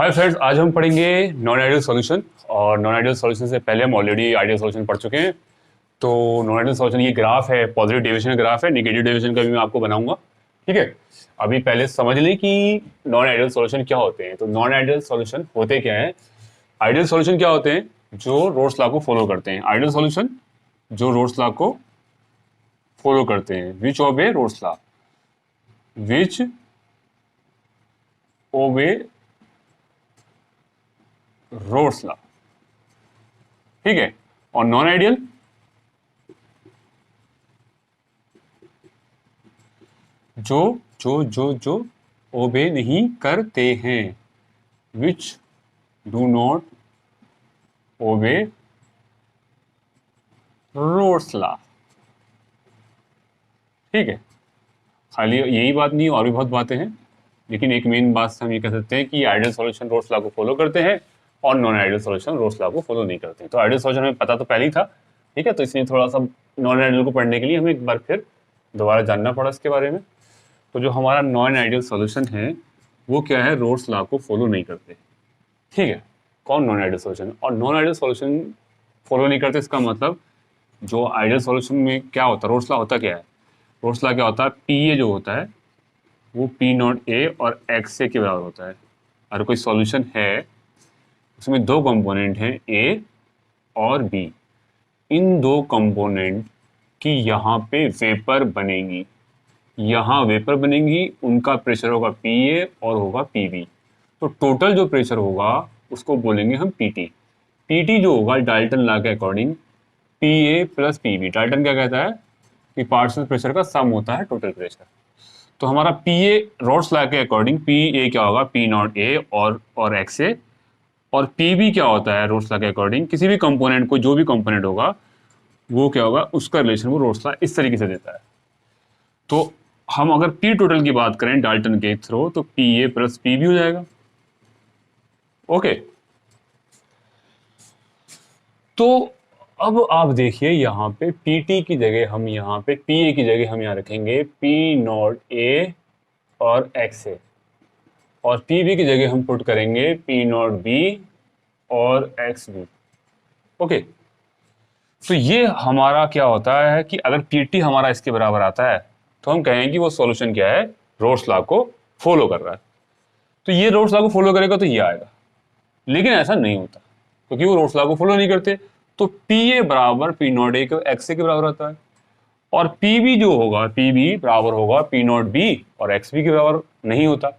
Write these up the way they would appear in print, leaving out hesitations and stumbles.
Hi friends, आज हम पढ़ेंगे नॉन आइडियल सॉल्यूशन। और नॉन आइडियल सॉल्यूशन से पहले हम ऑलरेडी आइडियल सॉल्यूशन पढ़ चुके हैं। तो नॉन आइडियल सॉल्यूशन ये ग्राफ है, पॉजिटिव डेविएशन का ग्राफ है, नेगेटिव डेविएशन का भी मैं आपको बनाऊंगा। ठीक है, अभी पहले समझ लें कि नॉन आइडियल सॉल्यूशन क्या होते हैं। तो नॉन आइडियल सॉल्यूशन होते क्या है? आइडियल सॉल्यूशन क्या होते हैं? जो रोल्स लॉ को फॉलो करते हैं। आइडियल सॉल्यूशन जो रोल्स लॉ को फॉलो करते हैं, विच ओबे रोल्स लॉ, विच ओबे रोल्स लॉ। ठीक है, और नॉन आइडियल जो जो जो जो ओबे नहीं करते हैं, which do not obey roles law. ठीक है, खाली यही बात नहीं, और भी बहुत बातें हैं, लेकिन एक मेन बात हम ये कह सकते हैं कि आइडियल सॉल्यूशन रोल्स लॉ को फॉलो करते हैं और non ideal solution roles law को फॉलो नहीं करते हैं। तो आइडियल सॉल्यूशन हमें पता तो पहले ही था, ठीक है, तो इसलिए थोड़ा सा नॉन आइडियल को पढ़ने के लिए हमें एक बार फिर दोबारा जानना पड़ा इसके बारे में। तो जो हमारा नॉन आइडियल सॉल्यूशन है वो क्या है? रोल्स लॉ को फॉलो नहीं करते। ठीक है, कौन नॉन आइडियल सॉल्यूशन? और नॉन आइडियल सॉल्यूशन फॉलो नहीं करते, इसका मतलब जो आइडियल सॉल्यूशन में क्या होता है, रोल्स लॉ होता क्या है? रोल्स लॉ क्या होता है? पी ए जो होता है वो पी नॉट ए और एक्स ए के बराबर होता है। अगर कोई सॉल्यूशन है उसमें दो कंपोनेंट हैं, ए और बी, इन दो कंपोनेंट की यहाँ पे वेपर बनेगी, यहाँ वेपर बनेगी, उनका प्रेशर होगा पी ए और होगा पी बी। तो टोटल जो प्रेशर होगा उसको बोलेंगे हम पी टी। पी टी जो होगा डाल्टन लॉ के according P A plus P B. Dalton क्या कहता है कि पार्शियल प्रेशर का सम होता है टोटल प्रेशर। तो हमारा पी ए रोल्स लॉ के अकॉर्डिंग पी ए क्या होगा? पी नॉट ए और एक्स ए। और पी बी क्या होता है रोल्स लॉ के अकॉर्डिंग? किसी भी कंपोनेंट को, जो भी कंपोनेंट होगा वो क्या होगा, उसका रिलेशन वो रोल्स लॉ इस तरीके से देता है। तो हम अगर पी टोटल की बात करें डाल्टन के थ्रू तो P A plus P B हो जाएगा। ओके, तो अब आप देखिए यहाँ पे पी टी की जगह हम यहाँ पे पी ए की जगह हम यहाँ रखेंगे पी नॉट ए और एक्स ए, और पी बी की जगह हम पुट करेंगे पी नॉट बी और एक्स बी। ओके, तो ये हमारा क्या होता है कि अगर पी टी हमारा इसके बराबर आता है तो हम कहें कि वो सॉल्यूशन क्या है? रोल्स लॉ को फॉलो कर रहा है। तो ये रोल्स लॉ को फॉलो करेगा तो ये आएगा, लेकिन ऐसा नहीं होता क्योंकि वो रोल्स लॉ को फॉलो नहीं करते। तो पी ए बराबर पी नॉट ए के एक्स ए के बराबर होता है, और पी बी जो होगा पी बी बराबर होगा पी नॉट बी और एक्स बी के बराबर नहीं होता।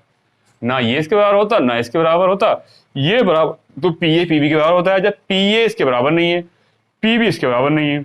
ना ये इसके बराबर होता ना इसके बराबर होता, ये बराबर, तो पी ए पी बी के बराबर होता है जब पी ए इसके बराबर नहीं है, पी बी इसके बराबर नहीं है।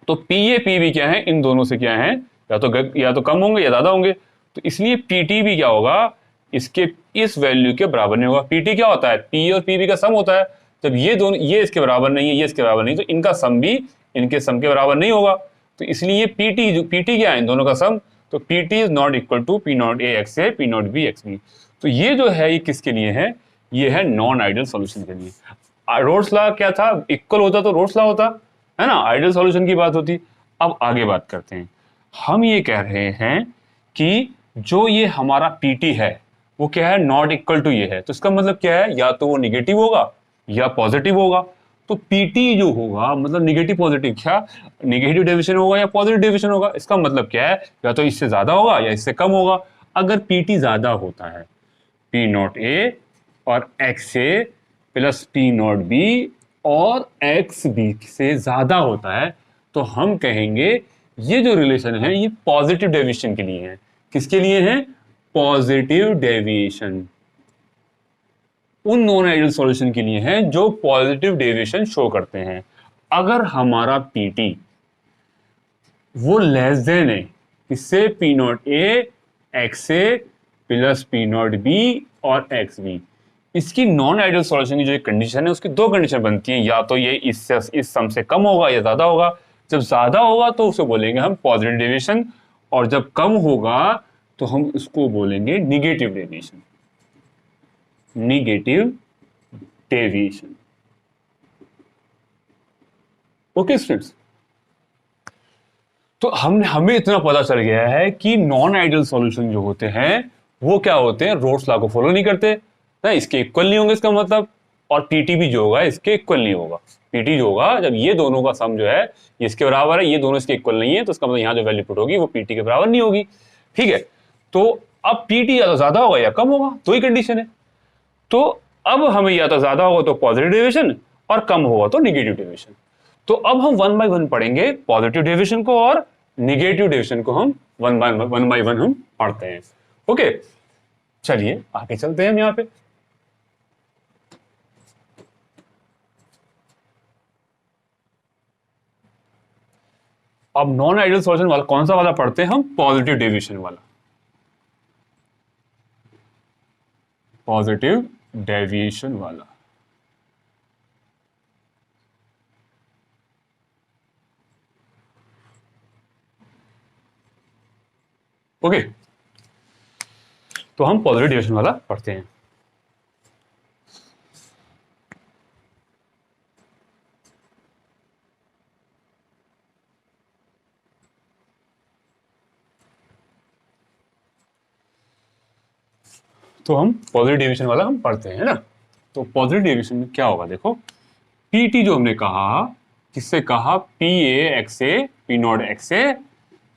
तो पी ए पी बी क्या है? इन दोनों से क्या है? या तो कम होंगे या ज्यादा होंगे। तो इसलिए पी टी भी क्या होगा? इसके इस वैल्यू के बराबर नहीं होगा। पी टी क्या होता है? पी और पी बी का सम होता है। जब ये दोनों, ये इसके बराबर नहीं है, ये इसके बराबर नहीं, तो इनका सम भी इनके सम के बराबर नहीं होगा। तो इसलिए पी टी, जो पी टी क्या है? इन दोनों का सम। तो P T is not equal to P naught A X A, P naught B X B. तो ये जो है ये किसके लिए है? ये है नॉन आइडियल सॉल्यूशन के लिए। रोल्स लॉ क्या था? इक्वल होता तो रोल्स लॉ होता है ना, आइडियल सॉल्यूशन की बात होती। अब आगे बात करते हैं। हम ये कह रहे हैं कि जो ये हमारा पीटी है वो क्या है? नॉट इक्वल टू ये है। तो इसका मतलब क्या है? या तो वो निगेटिव होगा या पॉजिटिव होगा। तो पीटी जो होगा मतलब निगेटिव पॉजिटिव, क्या निगेटिव डेविएशन होगा या पॉजिटिव डेविएशन होगा? इसका मतलब क्या है? या तो इससे ज्यादा होगा या इससे कम होगा। अगर पीटी ज्यादा होता है, पी नॉट ए और एक्स ए प्लस पी नॉट बी और एक्स बी से ज्यादा होता है, तो हम कहेंगे ये जो रिलेशन है ये पॉजिटिव डेविएशन के लिए है। किसके लिए है? Positive deviation. उन नॉन आइडियल सॉल्यूशन के लिए है जो पॉजिटिव डेविएशन शो करते हैं। अगर हमारा पीटी वो लेस देन है, इससे P naught A X A plus P naught B और एक्स बी, इसकी नॉन आइडियल सॉल्यूशन की जो कंडीशन है उसकी दो कंडीशन बनती हैं। या तो ये इस सम से कम होगा या ज्यादा होगा। जब ज्यादा होगा तो उसे बोलेंगे हम पॉजिटिव डेविएशन, और जब कम होगा तो हम इसको बोलेंगे negative deviation. Negative deviation. Okay students, तो हमें इतना पता चल गया है कि नॉन आइडियल सॉल्यूशन जो होते हैं वो क्या होते हैं? रोल्स लॉ को फॉलो नहीं करते। ना, इसके इक्वल नहीं होंगे इसका मतलब, और पीटी भी जो होगा इसके इक्वल नहीं होगा। पीटी जो होगा जब ये दोनों का सम जो है ये इसके बराबर है, ये दोनों इसके इक्वल नहीं है, तो इसका मतलब यहाँ जो वैल्यू पुट होगी वो पीटी के बराबर नहीं होगी। ठीक है, तो अब पीटी या तो ज्यादा होगा या कम होगा, दो ही कंडीशन है। तो अब हमें या तो ज्यादा होगा तो पॉजिटिव डेविएशन और कम होगा तो निगेटिव डेविएशन। तो अब हम 1 बाय 1 पढ़ेंगे पॉजिटिव डेविएशन को और निगेटिव डेविएशन को हम 1 बाय 1 हम पढ़ते हैं। ओके, चलिए आगे चलते हैं हम यहां पे। अब नॉन आइडियल सॉल्यूशन वाला कौन सा वाला पढ़ते हैं हम? पॉजिटिव डेविएशन वाला। पॉजिटिव डेविएशन वाला। ओके, तो हम पॉजिटिव डेविएशन वाला पढ़ते हैं। तो हम पॉजिटिव डेविएशन वाला हम पढ़ते हैं ना। तो पॉजिटिव डेविएशन में क्या होगा, देखो पीटी जो हमने कहा, किससे कहा? P A X A P not x A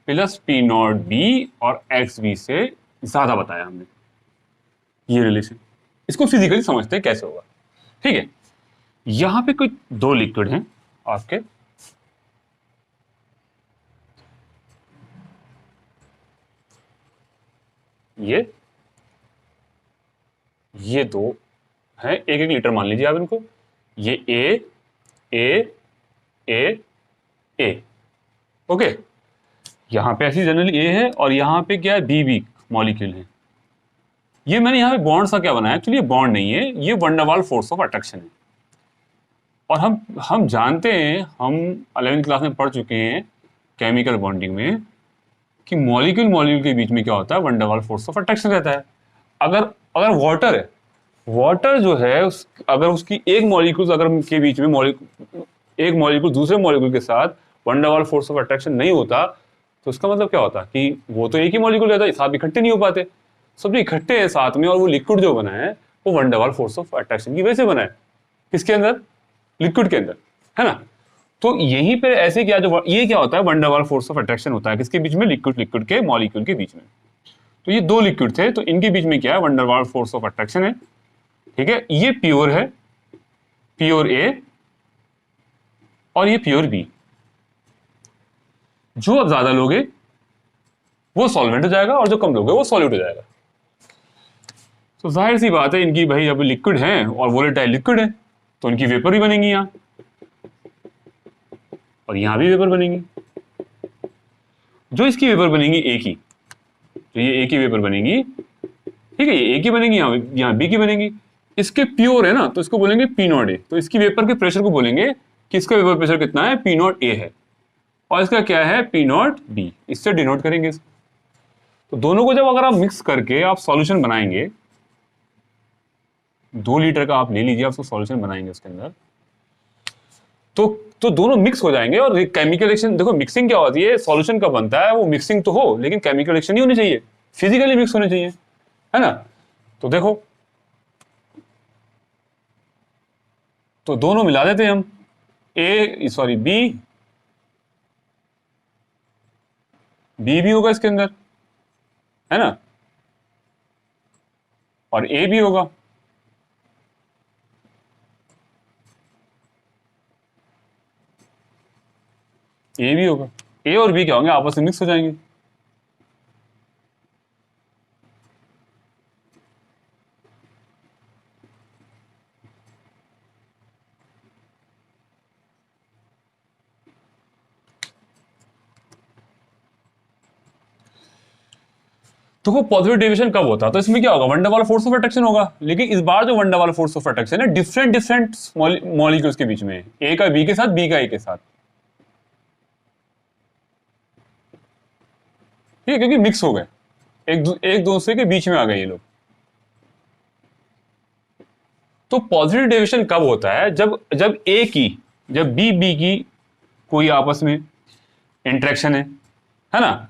plus P naught B और एक्स बी से ज्यादा बताया हमने ये रिलेशन। इसको फिजिकली समझते हैं कैसे होगा। ठीक है, यहां पे कोई दो लिक्विड हैं आपके, ये दो हैं, 1-1 लीटर मान लीजिए आप इनको। ये ए ए ए ओके, यहां पे ऐसी जनरली ए है और यहां पे क्या है? बी मॉलिक्यूल है। ये मैंने यहां पे बॉन्ड सा क्या बनाया, एक्चुअली ये बॉन्ड नहीं है, ये वंडरवाल फोर्स ऑफ अट्रैक्शन है। और हम जानते हैं, हम 11वीं क्लास में पढ़ चुके हैं केमिकल बॉन्डिंग में कि मॉलिक्यूल के बीच में क्या होता है? वंडरवाल फोर्स ऑफ अट्रैक्शन रहता है। अगर अगर वाटर है, वाटर जो है अगर उसकी एक मॉलिक्यूल अगर के बीच में एक मॉलिक्यूल दूसरे मॉलिक्यूल के साथ वंडरवाल फोर्स ऑफ अट्रैक्शन नहीं होता, तो उसका मतलब क्या होता कि वो तो एक ही मॉलिक्यूल रहता है, साथ इकट्ठे नहीं हो पाते। सब इकट्ठे हैं साथ में, और वो लिक्विड जो बना है वो वंडरवाल फोर्स ऑफ अट्रैक्शन की वजह से बना है। किसके अंदर? लिक्विड के अंदर, है ना। तो यहीं पे ऐसे क्या, जो ये क्या होता है? वंडरवाल फोर्स ऑफ अट्रैक्शन होता है किसके बीच में? लिक्विड के मॉलिक्यूल के बीच में। तो ये दो लिक्विड थे, तो इनके बीच में क्या है? वंडरवाल फोर्स ऑफ अट्रैक्शन है। ठीक है, ये प्योर है, प्योर ए, और ये प्योर बी। जो अब ज्यादा लोगे वो सॉल्वेंट हो जाएगा और जो कम लोगे वो सॉल्यूट हो जाएगा। तो जाहिर सी बात है, इनकी भाई अब लिक्विड है और वोलेटाइल लिक्विड है, तो इनकी वेपर भी बनेंगी यहां, और यहां भी वेपर बनेंगी। जो इसकी वेपर बनेंगी ए की, तो ये ए की वेपर बनेगी, ठीक है, ये ए की बनेगी, यहां बी की बनेगी। इसके प्योर है ना, तो इसको बोलेंगे पी नॉट ए। तो इसकी वेपर के प्रेशर को बोलेंगे कि इसका वेपर प्रेशर कितना है? पी नॉट ए है, और इसका क्या है? P naught B. इससे डिनोट करेंगे इसको। तो दोनों को जब अगर आप मिक्स करके आप सॉल्यूशन बनाएंगे, 2 लीटर का आप ले लीजिए, आप सॉल्यूशन बनाएंगे उसके अंदर, तो दोनों मिक्स हो जाएंगे। और केमिकल रिएक्शन, देखो मिक्सिंग क्या होती है? सॉल्यूशन का बनता है वो मिक्सिंग तो हो, लेकिन केमिकल रिएक्शन नहीं होनी चाहिए, फिजिकली मिक्स होने चाहिए, है ना। तो देखो, तो दोनों मिला देते हैं हम, बी भी होगा इसके अंदर, है ना, और ए भी होगा। ए भी होगा, ए और बी क्या होंगे? आपस में मिक्स हो जाएंगे। तो वो पॉजिटिव डेविएशन कब होता है? तो इसमें क्या होगा? वंडरवाल फोर्स ऑफ अट्रैक्शन होगा, लेकिन इस बार जो वंडरवाल फोर्स ऑफ अट्रैक्शन है डिफरेंट मॉलिक्यूल्स के बीच में है, ए का बी के साथ, बी का ए के साथ, ठीक है, क्योंकि मिक्स हो गए, एक दूसरे के बीच में आ गए ये लोग। तो पॉजिटिव डेविएशन कब होता है? जब बी की कोई आपस में इंटरेक्शन है ना,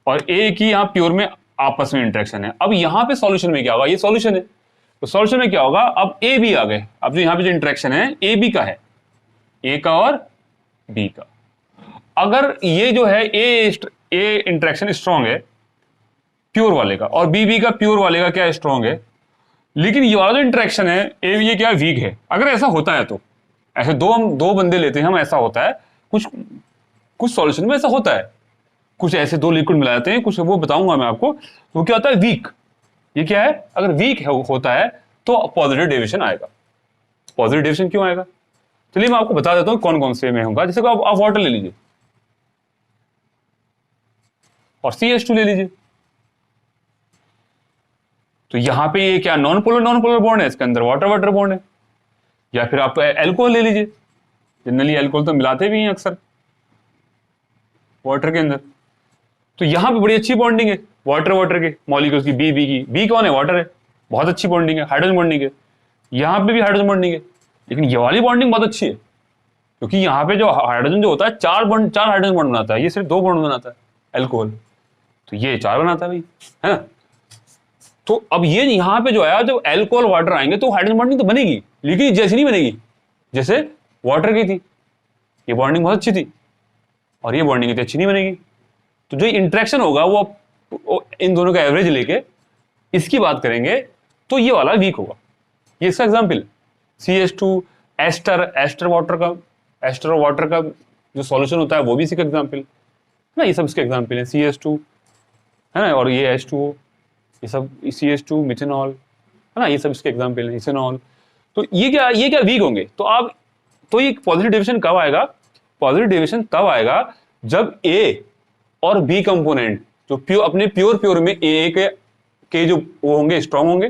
और ए की यहां प्योर में आपस में इंटरेक्शन है। अब यहां पे सॉल्यूशन में क्या होगा? ये सॉल्यूशन है, तो सॉल्यूशन में क्या होगा, अब ए बी आ गए, अब जो यहाँ पे जो इंटरेक्शन है ए बी का है, ए का और बी का। अगर ये जो है ए इंटरेक्शन स्ट्रॉन्ग है प्योर वाले का, और बी बी का प्योर वाले का क्या स्ट्रॉन्ग है, लेकिन ये वाला जो इंटरेक्शन है ए ये क्या वीक है, अगर ऐसा होता है तो ऐसे हम दो बंदे लेते हैं हम, ऐसा होता है कुछ कुछ सॉल्यूशन में ऐसा होता है, कुछ ऐसे दो लिक्विड मिलाते हैं, कुछ वो बताऊंगा मैं आपको, वो क्या होता है वीक। ये क्या है, अगर वीक होता है तो पॉजिटिव डेविएशन आएगा। पॉजिटिव डेविएशन क्यों आएगा, चलिए मैं आपको बता देता हूं कौन कौन से में होगा। जैसे आप वाटर ले लीजिए और CH2 ले लीजिए, तो यहां पे ये क्या नॉन पोलर बॉन्ड है, इसके अंदर वाटर बॉन्ड है। या फिर आप एल्कोहल ले लीजिए, जनरली एल्कोहल तो मिलाते भी हैं अक्सर वाटर के अंदर, तो यहां पे बड़ी अच्छी बॉन्डिंग है वाटर के मॉलिक्यूल्स की, बी कौन है, वाटर है, बहुत अच्छी बॉन्डिंग है, हाइड्रोजन बॉन्डिंग है। यहां पे भी हाइड्रोजन बॉन्डिंग है, लेकिन ये वाली बॉन्डिंग बहुत अच्छी है, क्योंकि यहाँ पे जो हाइड्रोजन जो होता है चार हाइड्रोजन बॉन्ड बनाता है, ये सिर्फ 2 बॉन्ड बनाता है एल्कोहल, तो ये 4 बनाता है भाई, है ना। तो अब ये यहाँ पे जो है जब एल्कोहल वाटर आएंगे तो हाइड्रोजन बॉन्डिंग तो बनेगी, लेकिन जैसी नहीं बनेगी जैसे वाटर की थी, ये बॉन्डिंग बहुत अच्छी थी, और ये बॉन्डिंग इतनी अच्छी नहीं बनेगी। तो जो इंटरेक्शन होगा वो इन दोनों का एवरेज लेके इसकी बात करेंगे तो ये वाला वीक होगा। ये इसका एग्जाम्पल CH2 एस्टर वाटर का जो सॉल्यूशन होता है वो भी इसी का एग्जाम्पल है ना, ये सब इसके एग्जाम्पल है। CH2 है ना, और ये H2O, ये सब CH2 मिथेनॉल है ना, ये सब इसके एग्जाम्पल है, इथेनॉल। तो ये क्या वीक होंगे। तो आप तो ये पॉजिटिव डेविएशन कब आएगा, पॉजिटिव डेविएशन तब आएगा जब ए और बी कंपोनेंट जो अपने प्योर में ए के जो वो होंगे स्ट्रांग होंगे,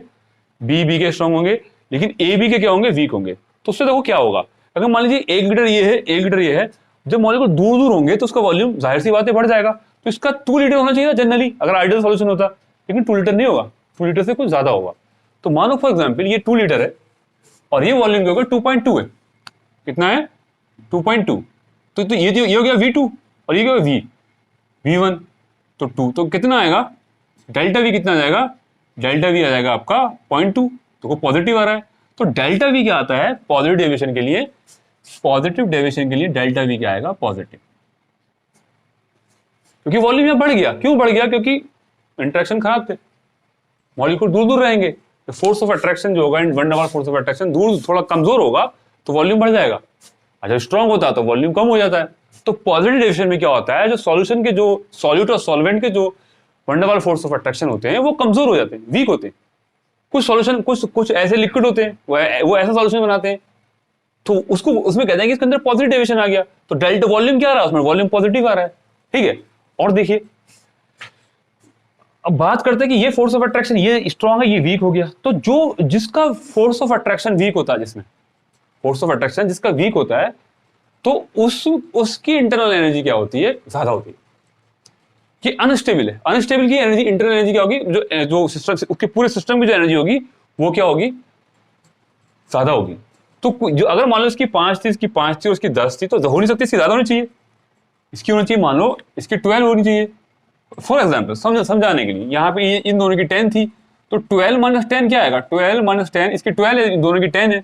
बी के स्ट्रांग होंगे, लेकिन ए बी के क्या होंगे, वीक होंगे। तो उससे देखो क्या होगा, अगर मान लीजिए 1 लीटर ये है 1 लीटर ये है, जब मॉलिक्यूल दूर दूर होंगे तो उसका वॉल्यूम जाहिर सी बात है बढ़ जाएगा, तो इसका 2 लीटर होना चाहिए जनरली अगर आइडियल सॉल्यूशन होता, लेकिन 2 लीटर नहीं होगा, 2 लीटर से कुछ ज्यादा होगा। तो मानो फॉर एग्जाम्पल ये 2 लीटर है और ये वॉल्यूम क्या होगा 2.2 है, कितना है 2.2, तो ये हो गया V2 और ये क्या होगा V1, तो 2, तो कितना आएगा डेल्टा V, कितना आ जाएगा डेल्टा V आ जाएगा आपका 0.2, तो वो पॉजिटिव आ रहा है। तो डेल्टा V क्या आता है पॉजिटिव डेविएशन के लिए, डेल्टा V क्या आएगा पॉजिटिव, क्योंकि वॉल्यूम यहाँ बढ़ गया। क्यों बढ़ गया, क्योंकि इंटरेक्शन खराब थे, मॉलिक्यूल दूर दूर रहेंगे, तो फोर्स ऑफ अट्रैक्शन जो होगा, one double force of attraction दूर थोड़ा कमजोर होगा तो वॉल्यूम बढ़ जाएगा, अच्छा स्ट्रॉन्ग होता है तो वॉल्यूम कम हो जाता है। तो पॉजिटिव डेविएशन में क्या होता है, जो सॉल्यूशन के जो सॉल्यूट और सॉल्वेंट के जो one double force of attraction होते हैं वो कमजोर हो जाते हैं, वीक होते हैं। कुछ सॉल्यूशन कुछ ऐसे लिक्विड होते हैं वो ऐसा सॉल्यूशन बनाते हैं, तो उसको उसमें कहते हैं कि इसके अंदर पॉजिटिव डेविएशन आ गया, तो डेल्टा वॉल्यूम क्या आ रहा है उसमें, वॉल्यूम पॉजिटिव आ रहा है, ठीक है। और देखिए अब बात करते हैं कि ये फोर्स ऑफ अट्रैक्शन ये स्ट्रॉन्ग है ये वीक हो गया, तो जो जिसका फोर्स ऑफ अट्रैक्शन वीक होता है, जिसमें फोर्स ऑफ अट्रैक्शन जिसका वीक होता है, तो उसकी इंटरनल एनर्जी क्या होती है, ज्यादा होती है। कि अनस्टेबल है, अनस्टेबल की एनर्जी इंटरनल एनर्जी क्या होगी, जो सिस्टम उसके पूरे सिस्टम की जो एनर्जी होगी वो क्या होगी, ज्यादा होगी। तो जो अगर मान लो इसकी 5 थी, इसकी 5 थी, उसकी 10 थी, तो हो नहीं सकती, इसकी ज्यादा होनी चाहिए, इसकी होनी चाहिए मान लो इसकी 12 होनी चाहिए। फॉर एग्जाम्पल समझाने के लिए, यहाँ पे इन दोनों की 10 थी, तो 12 माइनस 10 क्या आएगा, 12 माइनस 10, इसकी 12 है, इन दोनों की 10 है,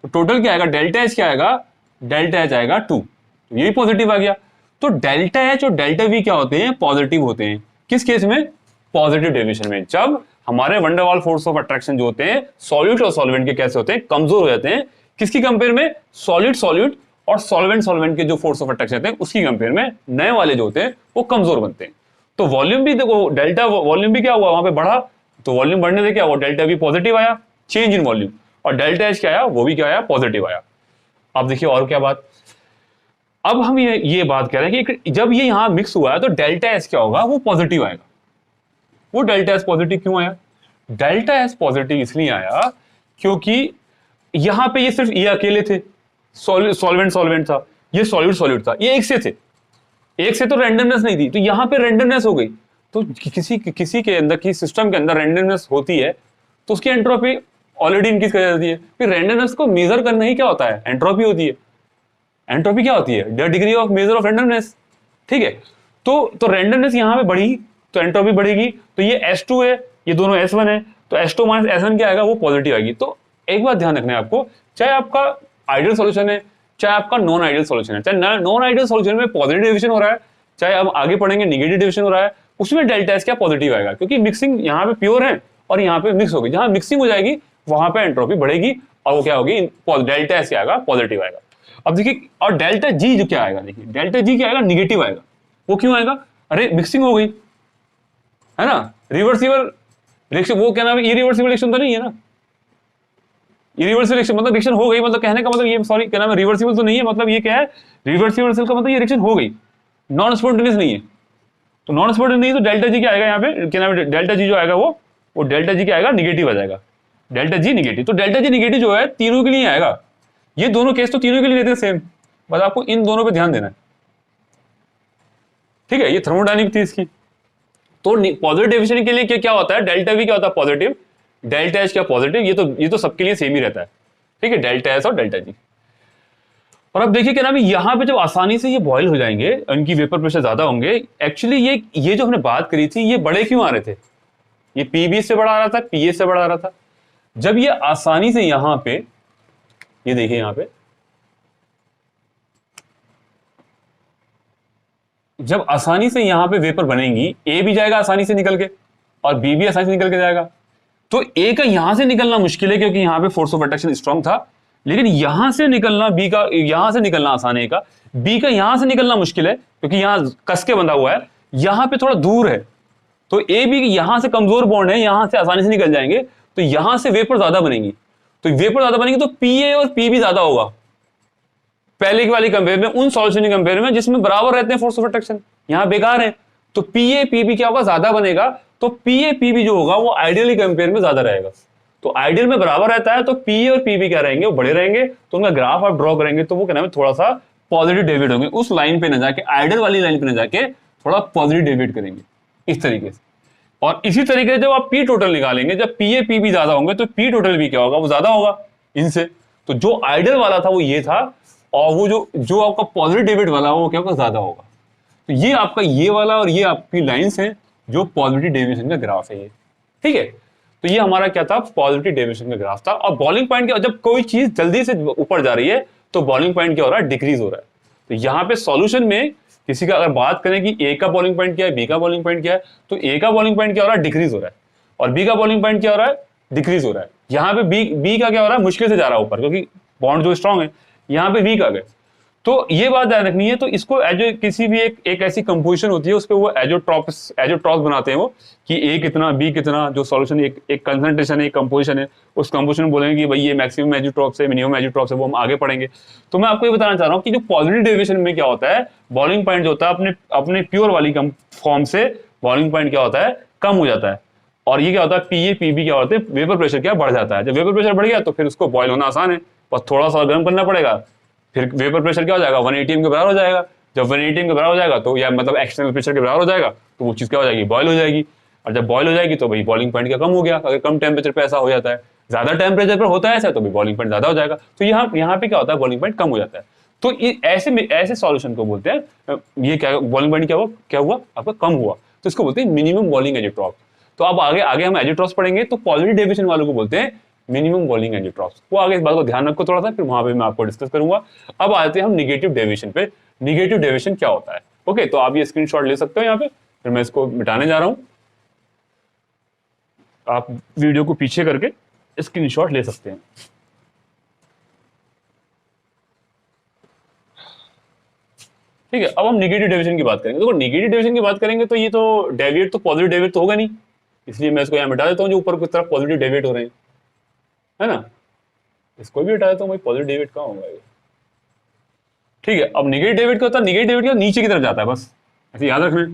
तो टोटल क्या आएगा, डेल्टा एच क्या आएगा, डेल्टा एच आएगा 2, तो ये भी पॉजिटिव आ गया। तो डेल्टा एच और डेल्टा वी क्या होते हैं, पॉजिटिव होते हैं। किस केस में, पॉजिटिव डेविएशन में, जब हमारे वन डर वाल फोर्स ऑफ अट्रैक्शन जो होते हैं सॉल्यूट और सॉल्वेंट के कैसे होते हैं, कमजोर हो जाते हैं। किसकी कंपेयर में, सॉल्यूट और सॉल्वेंट के जो फोर्स ऑफ अट्रैक्शन होते हैं उसकी कंपेयर में नए वाले जो होते हैं वो कमजोर बनते हैं। तो वॉल्यूम भी देखो, डेल्टा वॉल्यूम भी क्या हुआ, वहां पे बढ़ा, तो वॉल्यूम बढ़ने से क्या हुआ, डेल्टा भी पॉजिटिव आया, चेंज इन वॉल्यूम, और डेल्टा एच क्या आया, वो भी क्या आया, पॉजिटिव आया। अब देखिए और क्या बात, अब हम ये बात कह रहे हैं कि जब ये यहां मिक्स हुआ है तो डेल्टा एस क्या होगा, वो पॉजिटिव आएगा। वो डेल्टा एस पॉजिटिव क्यों आया, डेल्टा एस पॉजिटिव इसलिए आया क्योंकि यहां पे ये सिर्फ ये अकेले थे, सॉल्वेंट था, ये सॉल्यूट था, ये एक से तो रेंडमनेस नहीं थी, तो यहां पे रेंडमनेस हो गई। तो किसी के अंदर, किसी सिस्टम के अंदर रेंडमनेस होती है तो उसकी एंट्रोपी ऑलरेडी इंक्रीज कर जाती है। फिर रेंडमनेस को मेजर करना ही क्या होता है, एंट्रोपी होती है। एंट्रोपी क्या होती है, the degree of measure of randomness, ठीक है। तो रेंडमनेस यहां पे बढ़ी तो एंट्रोपी बढ़ेगी, तो ये S2 है, ये दोनों S1 है, तो H2 माइनस SN क्या आएगा, वो पॉजिटिव आएगी। तो एक बात ध्यान रखना है आपको, चाहे आपका आइडियल सॉल्यूशन है चाहे आपका नॉन आइडियल सॉल्यूशन है, चाहे नॉन आइडियल सॉल्यूशन में पॉजिटिव डिविजन हो रहा है, चाहे हम आगे पढ़ेंगे नेगेटिव डिविजन हो रहा है, उसमें डेल्टा एस क्या पॉजिटिव आएगा, क्योंकि मिक्सिंग यहाँ पे प्योर है और यहाँ पे मिक्स होगी। जहां मिक्सिंग हो जाएगी वहां पे एंट्रोपी बढ़ेगी और वो क्या होगी, डेल्टा एस क्या आएगा, पॉजिटिव आएगा। अब देखिए, और डेल्टा जी जो क्या आएगा, देखिए डेल्टा जी क्या आएगा, निगेटिव आएगा। वो क्यों आएगा, अरे मिक्सिंग हो गई है ना, रिवर्सिबल रिएक्शन, वो क्या नाम है, इरिवर्सिबल रिएक्शन तो नहीं है ना, इरिवर्सिबल रिएक्शन मतलब रिएक्शन हो गई, मतलब कहने का मतलब ये, सॉरी क्या नाम है, रिवर्सिबल तो नहीं है, मतलब ये क्या है, रिवर्सिबल का मतलब ये रिएक्शन हो गई, नॉन स्पॉन्टेनियस नहीं है। तो नॉन स्पॉन्टेनियस नहीं, तो डेल्टा जी क्या आएगा यहाँ पे, क्या नाम है, डेल्टा जी जो आएगा वो डेल्टा जी क्या आएगा, निगेटिव आ जाएगा, डेल्टा जी निगेटिव। तो डेल्टा जी निगेटिव जो है तीनों के लिए आएगा, ये दोनों केस तो तीनों के लिए रहते हैं सेम, बस आपको इन दोनों पे ध्यान देना है, ठीक है। ये थर्मोडायनेमिक थी इसकी। तो पॉजिटिव डिविजन के लिए क्या क्या होता है, डेल्टा वी क्या होता है पॉजिटिव, डेल्टा एच क्या पॉजिटिव, ये तो सबके लिए सेम ही रहता है, ठीक है, डेल्टा एस और डेल्टा जी। और अब देखिए क्या नाम है, यहां पे जब आसानी से ये बॉयल हो जाएंगे, इनकी वेपर प्रेशर ज्यादा होंगे, एक्चुअली ये जो हमने बात करी थी, ये बड़े क्यों आ रहे थे, ये पीबी से बड़ा आ रहा था, पीए से बड़ा आ रहा था। जब ये आसानी से यहां पे, ये देखिए यहां पे, जब आसानी से यहां पे वेपर बनेंगी, ए भी जाएगा आसानी से निकल के और बी भी आसानी से निकल के जाएगा। तो ए का यहां से निकलना मुश्किल है क्योंकि यहां पे फोर्स ऑफ अट्रैक्शन स्ट्रांग था, लेकिन यहां से निकलना, बी का यहां से निकलना आसान है, का बी का यहां से निकलना मुश्किल है क्योंकि यहां कस के बंधा हुआ है, यहां पे थोड़ा दूर है। तो ए बी यहां से कमजोर बॉन्ड है, यहां से आसानी से निकल जाएंगे, तो यहां से वेपर ज्यादा बनेगी। तो वेपर ज्यादा बनेगी तो पीए और पी भी ज्यादा होगा पहले की वाली कंपेयर में, उन सॉल्यूशन की कंपेयर में जिसमें बराबर रहते हैं फोर्स ऑफ अट्रैक्शन, यहां बेकार है। तो पीए पीबी क्या होगा, ज्यादा बनेगा। तो पीए पीबी जो होगा वो आइडियली कंपेयर में ज्यादा रहेगा। तो आइडियल में बराबर रहता है, तो पीए और पीबी क्या रहेंगे, वो बड़े रहेंगे। तो उनका ग्राफ आप ड्रॉ करेंगे तो वो क्या नाम है, थोड़ा सा पॉजिटिव डेविएट होंगे, उस लाइन पे ना जाके, आइडियल वाली लाइन पे ना जाके थोड़ा पॉजिटिव डेविएट करेंगे इस तरीके से। और इसी तरीके से जब आप पी टोटल निकालेंगे, जब पीए पीबी ज्यादा होंगे तो पी टोटल भी क्या होगा, वो ज्यादा होगा इनसे। तो जो आइडियल वाला था वो ये था, और वो जो जो आपका पॉजिटिव डेविएट वाला वो क्या होगा, ज्यादा होगा। तो ये आपका ये वाला और ये आपकी लाइंस हैं जो पॉजिटिव डेविएशन का ग्राफ है ये, ठीक है। तो ये हमारा क्या था, पॉजिटिव डेविएशन का ग्राफ था। और बॉइलिंग पॉइंट क्या, जब कोई चीज जल्दी से ऊपर जा रही है तो बॉइलिंग पॉइंट क्या हो रहा है, डिक्रीज हो रहा है। तो यहाँ पे सॉल्यूशन में किसी का अगर बात करें कि ए का बॉइलिंग पॉइंट क्या है, बी का बॉइलिंग पॉइंट क्या है, तो ए का बॉइलिंग पॉइंट क्या हो रहा है, डिक्रीज हो रहा है, और बी का बॉइलिंग पॉइंट क्या हो रहा है, डिक्रीज हो रहा है। यहाँ पे बी का क्या हो रहा है, मुश्किल से जा रहा है ऊपर, क्योंकि बॉन्ड जो स्ट्रांग है, यहाँ पे वीक आ गए। तो ये बात ध्यान रखनी है। तो इसको एजो किसी भी एक ऐसी कंपोजिशन होती है, उस पर वो एजोट्रॉप्स बनाते हैं वो, कि ए कितना बी कितना, जो सॉल्यूशन एक कंसंट्रेशन है, एक कंपोजिशन है, उस कंपोजिशन में बोलेंगे कि भाई ये मैक्सिमम एजोट्रॉप्स है, मिनिमम एजोट्रॉप्स है, वो हम आगे पढ़ेंगे। तो मैं आपको ये बताना चाह रहा हूँ कि जो पॉजिटिव डेविएशन में क्या होता है, बॉइलिंग पॉइंट जो होता है अपने अपने प्योर वाली फॉर्म से बॉइलिंग पॉइंट क्या होता है, कम हो जाता है। और ये क्या होता है, पीए पीबी क्या होते हैं, वेपर प्रेशर क्या बढ़ जाता है। जब वेपर प्रेशर बढ़ गया तो फिर उसको बॉयल होना आसान है, बस थोड़ा सा गर्म करना पड़ेगा, फिर वेपर प्रेशर क्या हो जाएगा, 180 के बराबर हो जाएगा। जब 180 के बराबर हो जाएगा तो, या मतलब एक्सटर्नल प्रेशर के बराबर हो जाएगा, तो वो चीज़ क्या हो जाएगी, बॉयल हो जाएगी। और जब बॉयल हो जाएगी तो भाई बॉइलिंग पॉइंट क्या कम हो गया। अगर कम टेम्परेचर पे ऐसा हो जाता है, ज्यादा टेम्परेचर पर होता है ऐसा, तो भी बॉइलिंग पॉइंट ज्यादा हो जाएगा। तो यहाँ पे क्या होता है, बॉइलिंग पॉइंट कम हो जाता है। तो ऐसे सॉल्यूशन को बोलते हैं, ये क्या बॉइलिंग पॉइंट क्या हुआ आपका, कम हुआ, तो इसको बोलते हैं मिनिमम बॉइलिंग एजेट्रॉप। तो अब आगे आगे हम एजेट्रॉप्स पढ़ेंगे, तो पॉजिटिव डेविएशन वालों को बोलते हैं मिनिमम बॉइलिंग एजेट्रॉप्स। वो आगे इस बात को ध्यान रखो थोड़ा सा, फिर वहां पे मैं आपको डिस्कस करूंगा। अब आते हैं हम निगेटिव डेविएशन पे। निगेटिव डेविएशन क्या होता है, ओके। तो आप ये स्क्रीनशॉट ले सकते हो यहाँ पे, फिर मैं इसको मिटाने जा रहा हूं। आप वीडियो को पीछे करके स्क्रीनशॉट ले सकते हैं। ठीक है, अब हम निगेटिव डेविएशन की बात करेंगे। देखो निगेटिव डेविएशन की बात करेंगे तो ये तो डेविएट, तो पॉजिटिव डेविएट तो होगा नहीं, इसलिए मैं इसको यहाँ मिटा देता हूँ, जो ऊपर की तरफ पॉजिटिव डेविएट हो रहे हैं, है ना। इसको भी हटा देता हूँ भाई, पॉजिटिव डेविएट कहाँ होगा ये। ठीक है, अब निगेटिव डेविएट क्या होता है, निगेटिव डेविएट क्या नीचे की तरफ जाता है, बस ऐसे याद रखना है।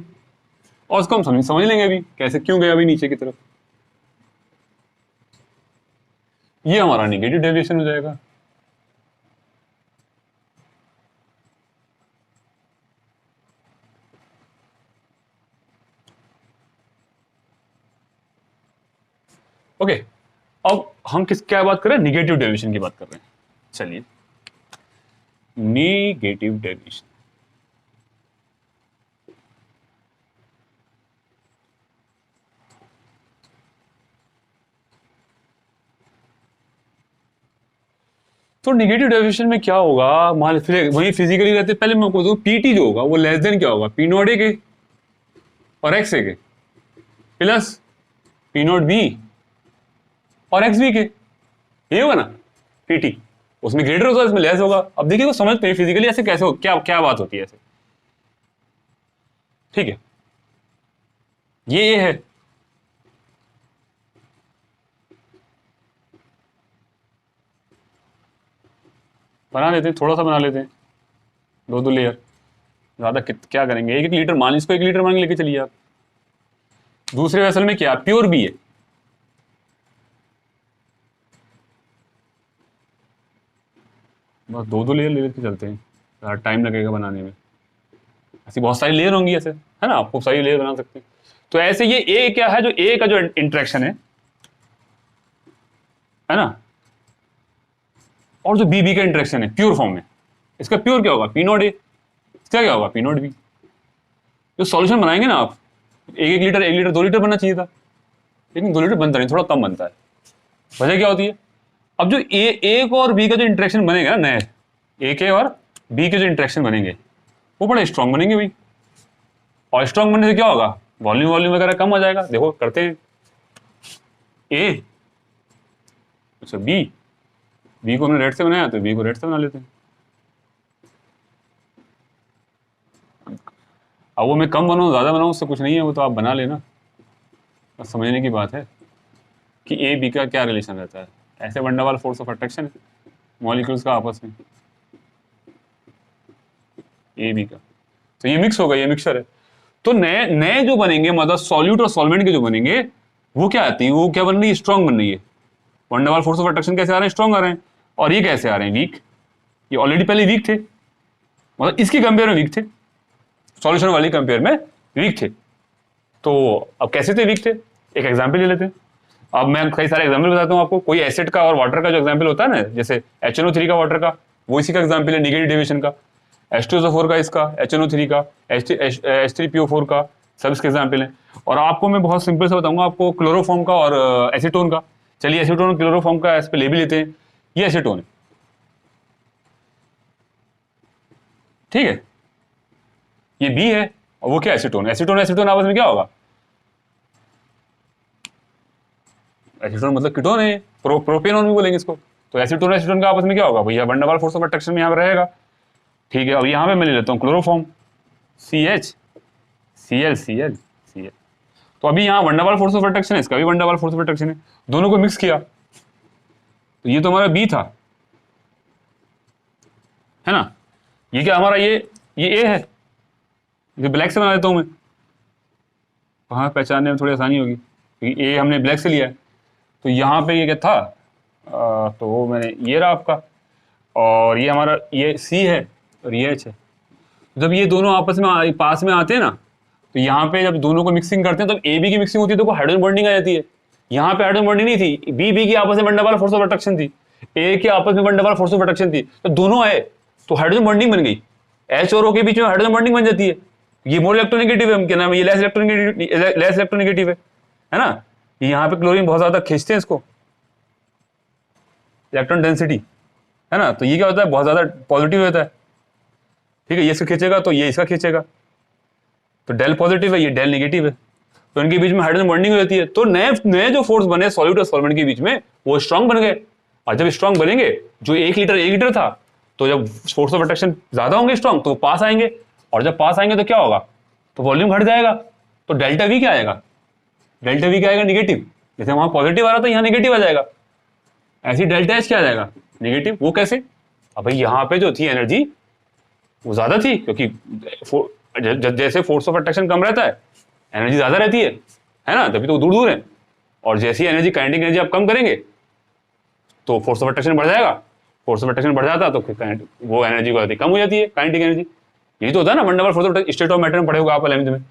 और उसको हम समझ लेंगे अभी कैसे, क्यों गया अभी नीचे की तरफ। ये हमारा निगेटिव डेविएशन हो जाएगा। ओके, अब हम क्या बात कर रहे हैं, निगेटिव डेविएशन की बात कर रहे हैं। चलिए, निगेटिव डेविएशन, तो नेगेटिव डेविएशन में क्या होगा, मान फिर वही फिजिकली रहते, पहले मैं आपको पीटी जो होगा वो लेस देन क्या होगा, पी नॉट ए के और एक्स ए के प्लस पी नॉट बी और एक्स बी के, ये होगा ना पीटी। उसमें ग्रेटर होगा, इसमें लेस होगा। अब देखिए वो समझते हैं फिजिकली ऐसे कैसे हो, क्या क्या बात होती है ऐसे, ठीक है। ये है, बना लेते हैं, थोड़ा सा बना लेते हैं, दो दो लेयर, ज्यादा क्या करेंगे, एक एक लीटर मान, इसको 1 लीटर मान के लेके चलिए आप। दूसरे वेसल में क्या, प्योर बी है, बस दो दो लेयर ले लेके चलते हैं, ज़्यादा टाइम लगेगा बनाने में। ऐसी बहुत सारी लेयर होंगी ऐसे, है ना, आपको सारी लेयर बना सकते हैं। तो ऐसे ये ए क्या है, जो ए का जो इंटरेक्शन है ना, और जो बी बी का इंटरेक्शन है प्योर फॉर्म में, इसका प्योर क्या होगा, पी नॉट ए, इसका क्या होगा, पी नॉट बी। जो सॉल्यूशन बनाएंगे ना आप, 1 लीटर 1 लीटर 2 लीटर बनना चाहिए था, लेकिन 2 लीटर बनता नहीं, थोड़ा कम बनता है। वजह क्या होती है, अब जो ए को और बी का जो इंटरेक्शन बनेगा ना, नए ए के और बी के जो इंटरेक्शन बनेंगे वो बड़े स्ट्रांग बनेंगे भाई, और स्ट्रांग बनने से क्या होगा, वॉल्यूम वॉल्यूम वगैरह कम हो जाएगा। देखो करते हैं, ए अच्छा बी, बी को हमने रेड से बनाया तो बी को रेड से बना लेते हैं। अब वो मैं कम बनाऊँ ज़्यादा बनाऊँ उससे कुछ नहीं है, वो तो आप बना लेना, बस समझने की बात है कि ए बी का क्या रिलेशन रहता है। ऐसे वंडरवाल फोर्स ऑफ अट्रैक्शन है मॉलिक्यूल्स का आपस में, ए बी का, तो ये मिक्स होगा, ये मिक्सचर है। तो नए नए जो बनेंगे, मतलब सॉल्यूट और सॉल्वेंट के जो बनेंगे, वो क्या आती है, वो क्या बन रही है, स्ट्रॉन्ग बन रही है। वंडरवाल फोर्स ऑफ अट्रैक्शन कैसे आ रहे हैं, स्ट्रॉन्ग आ रहे हैं, और ये कैसे आ रहे हैं, वीक। ये ऑलरेडी पहले वीक थे, मतलब इसकी कंपेयर में वीक थे, सॉल्यूशन वाली कंपेयर में वीक थे। तो अब कैसे थे वीक थे, एक एग्जाम्पल ले लेते हैं। अब मैं कई सारे एग्जाम्पल बताता हूँ आपको। कोई एसिड का और वाटर का जो एग्जाम्पल होता है ना, जैसे HNO3 का वाटर का, वो इसी का एग्जाम्पल है नेगेटिव डेविएशन का। H2SO4 का, इसका HNO3 का, H3PO4 का, सब इसके एग्जाम्पल हैं। और आपको मैं बहुत सिंपल से बताऊंगा आपको क्लोरोफॉर्म का और एसीटोन का। चलिए एसीटोन क्लोरोफॉर्म का इस पे ले भी लेते हैं, ये एसीटोन है, ठीक है, ये बी है, और वो क्या एसीटोन, एसीटोन एसीटोन आपस में क्या होगा, एसीटोन मतलब कीटोन है, प्रोपेनॉन भी बोलेंगे इसको। तो एसीटोन एसीटोन का आपस में क्या होगा भैया, वंडरवाल फोर्स ऑफ अट्रैक्शन में यहाँ पर रहेगा, ठीक है। अब यहाँ पे मैं ले लेता हूँ chloroform, CH Cl Cl Cl। तो अभी यहाँ वंडरवाल फोर्स ऑफ अट्रैक्शन है, इसका भी वंडरवाल फोर्स ऑफ अट्रैक्शन है, दोनों को मिक्स किया तो ये तो हमारा बी था, है ना। ये क्या हमारा, ये ए है, ये ब्लैक से बना देता हूँ मैं, वहाँ पहचानने में थोड़ी आसानी होगी क्योंकि ए हमने ब्लैक से लिया है। तो यहाँ पे ये क्या था, तो वो मैंने, ये रहा आपका, और ये हमारा ये सी है और ये एच है। जब ये दोनों आपस में पास में आते हैं ना, तो यहाँ पे जब दोनों को मिक्सिंग करते हैं तब ए बी की मिक्सिंग होती है तो हाइड्रोजन बॉन्डिंग आ जाती है। यहाँ पे हाइड्रोजन बॉन्डिंग नहीं थी, बी बी की आपस में वंडरवाल फोर्स ऑफ अट्रैक्शन थी, ए के आपस में वंडरवाल फोर्स ऑफ अट्रैक्शन थी, तो दोनों आए तो हाइड्रोजन बॉन्डिंग बन गई, एच और ओ के बीच में हाइड्रोजन बॉन्डिंग बन जाती है। ये मोर इलेक्ट्रोनेगेटिव है, क्या नाम है, ये लेस इलेक्ट्रोनेगेटिव है ना। यहाँ पे क्लोरीन बहुत ज्यादा खींचते हैं इसको, इलेक्ट्रॉन डेंसिटी, है ना। तो ये क्या होता है, बहुत ज्यादा पॉजिटिव होता है, ठीक है, ये इसको खींचेगा तो ये इसका खींचेगा, तो डेल पॉजिटिव है, ये डेल नेगेटिव है, तो इनके बीच में हाइड्रोजन बॉन्डिंग हो जाती है। तो नए नए जो फोर्स बने सॉल्यूट और सॉल्वेंट के बीच में, वो स्ट्रांग बन गए। और जब स्ट्रांग बनेंगे, जो 1 लीटर था, तो जब फोर्स ऑफ अट्रैक्शन ज्यादा होंगे स्ट्रांग, तो पास आएंगे, और जब पास आएंगे तो क्या होगा, तो वॉल्यूम घट जाएगा, तो डेल्टा वी क्या आएगा, डेल्टा वी क्या आएगा, निगेटिव। जैसे वहां पॉजिटिव आ रहा था, यहाँ निगेटिव आ जाएगा, ऐसी डेल्टा एच क्या आ जाएगा, निगेटिव। वो कैसे, अब भाई यहाँ पे जो थी एनर्जी वो ज्यादा थी, क्योंकि जैसे फोर्स ऑफ अट्रैक्शन कम रहता है एनर्जी ज्यादा रहती है ना, तभी तो दूर दूर है। और जैसी एनर्जी, काइनेटिक एनर्जी आप कम करेंगे तो फोर्स ऑफ अट्रैक्शन बढ़ जाएगा, फोर्स ऑफ अट्रैक्शन बढ़ जाता तो वो एनर्जी को कम हो जाती है, काइनेटिक एनर्जी। यही तो होता है ना van der Waals force of state of matter में पढ़े होगा आप 11th में।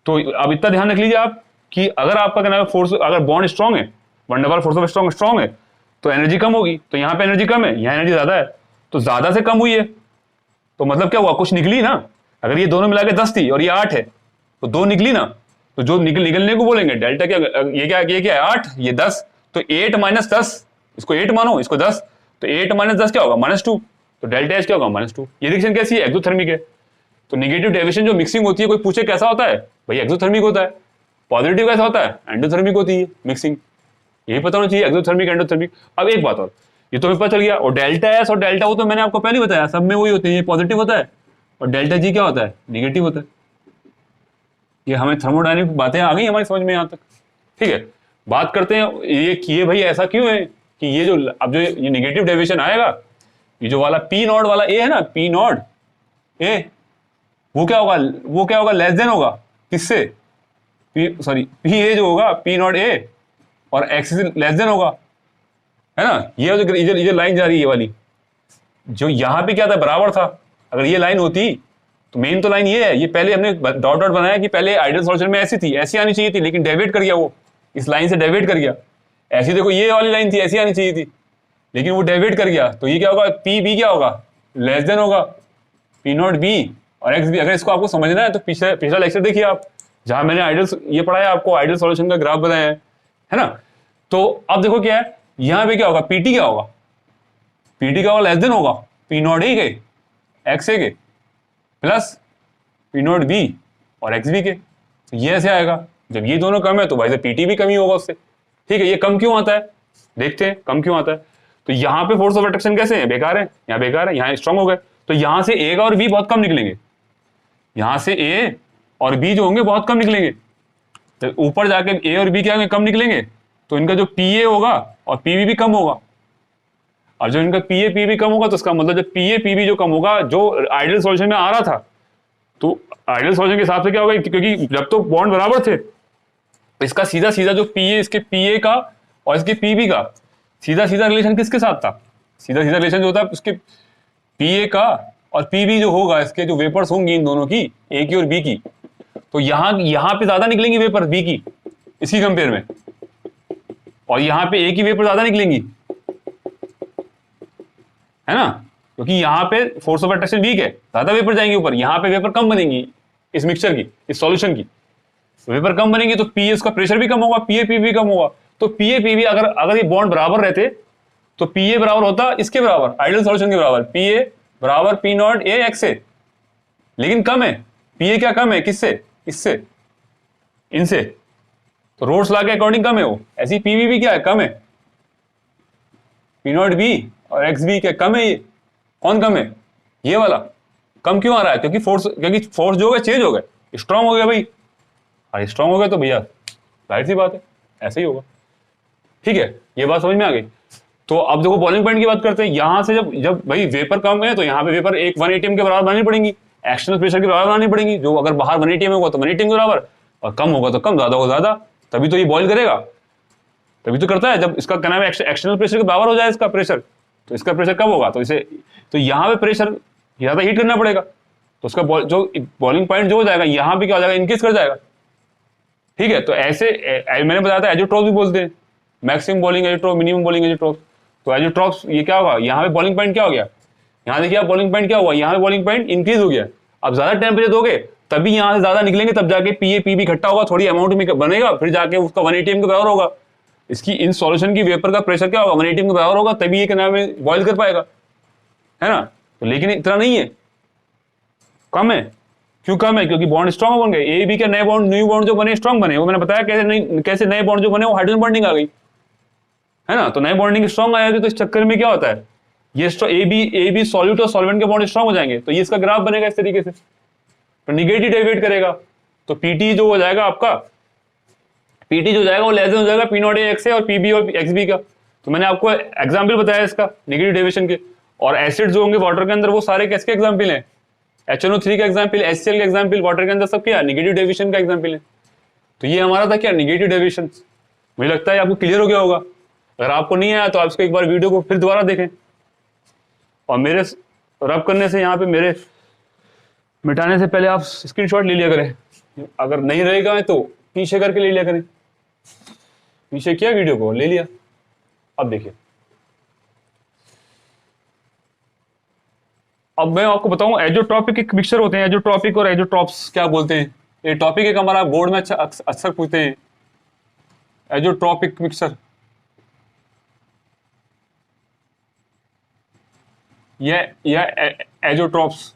तो अब इतना ध्यान रख लीजिए आप कि अगर आपका क्या नाम है फोर्स, अगर बॉन्ड स्ट्रॉन्ग है, वंडरवाल फोर्स ऑफ स्ट्रॉन्ग है, तो एनर्जी कम होगी। तो यहाँ पे एनर्जी कम है, यहाँ एनर्जी ज्यादा है, तो ज्यादा से कम हुई है, तो मतलब क्या हुआ, कुछ निकली ना। अगर ये दोनों मिला के 10 थी और ये 8 है, तो 2 निकली ना, तो जो निकलने को बोलेंगे डेल्टा क्या, ये क्या है 8, ये 10, तो 8 - 10, इसको 8 मानो, इसको 10, तो 8 - 10 क्या होगा, -2, तो डेल्टा एच क्या होगा, -2। ये रिएक्शन कैसी है, एक्सोथर्मिक है। तो नेगेटिव डेविएशन जो मिक्सिंग होती है, कोई पूछे कैसा होता है, भाई एक्सोथर्मिक होता है। पॉजिटिव कैसा होता है, एंडोथर्मिक होती है मिक्सिंग। यही पता होना चाहिए, एक्सोथर्मिक एंडोथर्मिक। अब एक बात और, ये तो हमें पता चल गया। और डेल्टा एस और डेल्टा ओ तो मैंने आपको पहले ही बताया, सब में वही होते हैं, ये पॉजिटिव होता है और डेल्टा जी क्या होता है, नेगेटिव होता है। ये हमें थर्मोडायनेमिक बातें आ गई हमारी समझ में यहाँ तक। ठीक है, बात करते हैं ये किए भाई ऐसा क्यों है कि ये जो अब जो ये नेगेटिव डेविएशन आएगा, ये जो वाला पी नॉट वाला ए है ना, पी नॉट ए, वो क्या होगा, वो क्या होगा, लेस देन होगा किससे, पी ए जो होगा पी नॉट ए और एक्स से लेस देन होगा, है ना। ये जो लाइन जा रही है ये वाली, जो यहाँ पे क्या था, बराबर था। अगर ये लाइन होती तो मेन तो लाइन ये है, ये पहले हमने डॉट डॉट बनाया कि पहले आइडियल सॉल्यूशन में ऐसी थी, ऐसी आनी चाहिए थी, लेकिन डेविएट कर गया, वो इस लाइन से डेविएट कर गया। ऐसी देखो ये वाली लाइन थी, ऐसी आनी चाहिए थी, लेकिन वो डेविएट कर गया। तो ये क्या होगा, पी बी क्या होगा, लेस देन होगा पी नॉट बी और एक्स बी। अगर इसको आपको समझना है तो पिछला लेक्चर देखिए आप, जहां मैंने आइडियल ये पढ़ाया आपको, आइडियल सॉल्यूशन का ग्राफ बनाया है ना। तो अब देखो क्या है, यहां पे क्या होगा, पीटी क्या होगा, पीटी क्या होगा, लेस देन होगा पी नॉट ए के, एक्स ए के, प्लस पी नॉट बी और एक्स बी के। तो ये ऐसे आएगा, जब ये दोनों कम है तो भाई से पीटी भी कम ही होगा उससे। ठीक है, ये कम क्यों आता है, देखते हैं कम क्यों आता है। तो यहाँ पे फोर्स ऑफ अट्रैक्शन कैसे है, बेकार है, यहाँ बेकार है, यहाँ स्ट्रांग हो गए। तो यहाँ से ए और बी बहुत कम निकलेंगे, यहाँ से ए और बी जो होंगे बहुत कम निकलेंगे। तो ऊपर जाके ए और बी क्या होंगे, कम निकलेंगे। तो इनका जो पी ए होगा और पीबी भी कम होगा, और जो इनका पी ए पी बी कम होगा तो इसका मतलब जब पी ए पी बी जो कम होगा, जो आइडियल सॉल्यूशन में आ रहा था, तो आइडियल सॉल्यूशन के हिसाब से क्या होगा, क्योंकि जब तो बॉन्ड बराबर थे, इसका सीधा सीधा जो पी ए, इसके पी ए का और इसके पी बी का सीधा सीधा रिलेशन किसके साथ था, सीधा सीधा रिलेशन जो होता है उसके पी ए का और पी बी जो होगा, इसके जो वेपर्स होंगी इन दोनों की, ए की और बी की, तो यहाँ पे ज्यादा निकलेंगी वेपर बी की इसकी कंपेयर में, और यहाँ पे ए की वेपर ज्यादा निकलेंगी, है ना, क्योंकि यहाँ पे फोर्स ऑफ अट्रैक्शन वीक है, ज्यादा वेपर जाएंगे ऊपर, यहाँ पे वेपर कम बनेंगी इस मिक्सचर की, इस सॉल्यूशन की। वेपर कम बनेंगे तो पी का प्रेशर भी कम होगा, पी ए पी भी कम होगा। तो पी ए पी बी अगर ये बॉन्ड बराबर रहते तो पी ए बराबर होता इसके बराबर, आइडियल सॉल्यूशन के बराबर, पी ए बराबर पी नॉट ए एक्स से, लेकिन कम है पी ए, क्या कम है किससे, इससे, इनसे, तो रोड्स लॉ के अकॉर्डिंग कम है वो। ऐसी पीवी भी क्या है, कम है, पी नॉट बी और एक्स बी क्या कम है, ये कौन कम है, ये वाला कम क्यों आ रहा है, क्योंकि फोर्स जो हो गया चेंज हो गए, स्ट्रांग हो गया भाई, और स्ट्रांग हो गया तो भैया जाहिर सी बात है ऐसे ही होगा। ठीक है, ये बात समझ में आ गई। तो अब देखो बॉइलिंग पॉइंट की बात करते हैं, यहां से जब भाई वेपर कम है तो यहाँ पे वेपर एक 1 atm के बराबर बनानी पड़ेंगी, एक्सटर्नल प्रेशर के बराबर बनानी पड़ेंगी, जो अगर बाहर 1 atm होगा तो 1 atm के बराबर, और कम होगा तो कम, ज्यादा होगा ज्यादा, तभी तो ये बॉइल करेगा, तभी तो करता है। जब इसका क्या नाम है, एक्सटर्नल प्रेशर के बराबर हो जाए इसका प्रेशर, तो इसका प्रेशर कम होगा, तो इसे तो यहाँ पे प्रेशर ज्यादा हीट करना पड़ेगा, तो उसका जो बॉइलिंग पॉइंट जो हो जाएगा यहाँ पे क्या हो जाएगा, इंक्रीज कर जाएगा। ठीक है, तो ऐसे मैंने बताया था एजोट्रॉप भी बोलते हैं, maximum boiling azeotrope, minimum boiling azeotrope. तो एजोट्रॉप ये क्या होगा, यहाँ पे बॉइलिंग पॉइंट क्या हो गया, यहाँ देखिए आप बॉइलिंग पॉइंट क्या हुआ, यहाँ पे बॉइलिंग पॉइंट इंक्रीज हो गया। अब ज्यादा टेम्परेचर दोगे तभी यहाँ से ज्यादा निकलेंगे, तब जाके पी ए पी बी इकट्ठा होगा, थोड़ी अमाउंट में बनेगा, फिर जाके उसका 1 atm के बराबर होगा। इसकी इन सॉल्यूशन की वेपर का प्रेशर क्या होगा, 1 atm के बराबर होगा, तभी ये क्या नाम है बॉइल कर पाएगा, है ना। तो लेकिन इतना नहीं है, कम है। क्यों कम है, क्योंकि बॉन्ड स्ट्रॉन्ग बन गए, ए बी के नए बॉन्ड, न्यू बॉन्ड जो बने स्ट्रॉन्ग बने, वो मैंने बताया कैसे नए बॉन्ड जो बने वो हाइड्रोजन बॉन्डिंग आ गई, है ना। तो नए बॉन्डिंग स्ट्रॉन्ग आया तो इस चक्कर में क्या होता है, ये ए बी सॉल्यूट और सॉल्वेंट के बॉन्ड स्ट्रॉन्ग हो जाएंगे, तो ये इसका ग्राफ बनेगा इस तरीके से, तो निगेटिव डेविएट करेगा, तो पीटी जो हो जाएगा आपका, पीटी जो जाएगा वो लेस देन हो जाएगा पी नॉट ए एक्स है और पीबी और एक्स बी का। तो मैंने आपको एग्जाम्पल बताया इसका नेगेटिव डेविएशन के। और एसिड जो होंगे वाटर के अंदर वो सारे किसके एग्जाम्पल हैं, HNO3 का एग्जाम्पल, HCl का एग्जाम्पल, वाटर के अंदर सब क्या नेगेटिव डेविएशन का एग्जाम्पल है। तो ये हमारा था क्या, नेगेटिव डेविएशन। मुझे लगता है आपको क्लियर हो गया होगा। अगर आपको नहीं आया तो आप इसको एक बार वीडियो को फिर दोबारा देखें, और मेरे रब करने से यहाँ पे मेरे मिटाने से पहले आप स्क्रीनशॉट ले लिया करें, अगर नहीं रहेगा तो पीछे करके ले लिया करें। पीछे किया वीडियो को, ले लिया। अब देखिए, अब मैं आपको बताऊं एजोट्रॉपिक एक मिक्सचर होते हैं, एजोट्रॉपिक और एजोट्रॉप्स क्या बोलते हैं। ये टॉपिक एक हमारा बोर्ड में अक्सर पूछते हैं, एजोट्रॉपिक मिक्सचर। या एजोट्रॉप्स।